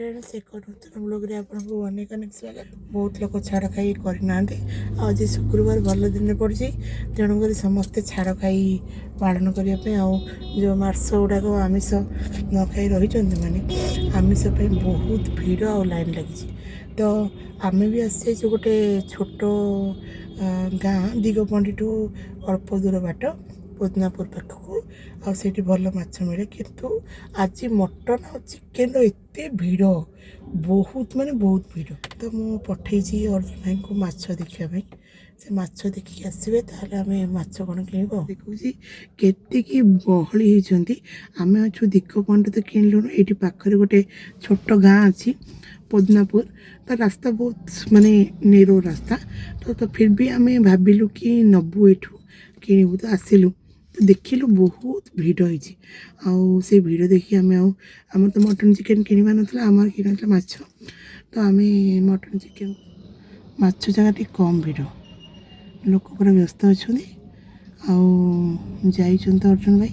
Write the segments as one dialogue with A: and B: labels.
A: Friends एक नूतन blog रे आपको अनेक अनेक स्वागत। बहुत लोग छाड़ खाई करना आज शुक्रवार भल दिन पड़ी तेणुक समस्ते छाड़ खाई पालन करने जो मार्स गुड़ाक आमिष न खाई रही मैंने आमिष बहुत भीड़ आ लाइन लगी तो आम भी आसी गोटे छोट गाँ दिगपंडी ठू अल्प दूर बाट पदनापुर पाखक आठी भल माछ मिले किंतु आज मटन और चिकेन एत भीड़ बहुत माने बहुत भीड़ तो मु पठे अर्जुन भाई को माछ देखापी से माछ देखिए आसबे ताल आम माछ कौन कि देखुची केत गहली होती आम अच्छु दिगपंडी तो किणलुन ये पाखे गोटे छोट गाँ अच्छी पदनापुर तो रास्ता बहुत माने नेरो रास्ता तो फिर भी आम भाविलु कि नबू एठू किणु तो आसिलु तो देखिलु बहुत भीड़ होती से भीड़ देखिए आम तो मटन चिकेन किणवा ना आम कि माछ तो आम मटन चिकेन माछ जगह कम भीड़ लोक पूरा व्यस्त अच्छा जाइंट अर्जुन भाई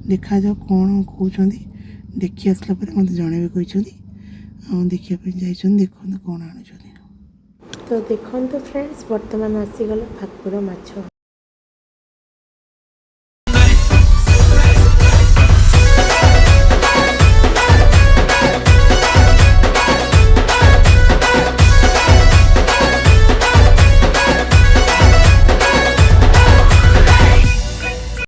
A: देखा जाओ कौन कहते देखी आसला मत जन कहते देखा जाइए देखो कौन आणुं तो देखो फ्रेंड्स बर्तमान आसीगला भाकुर माछ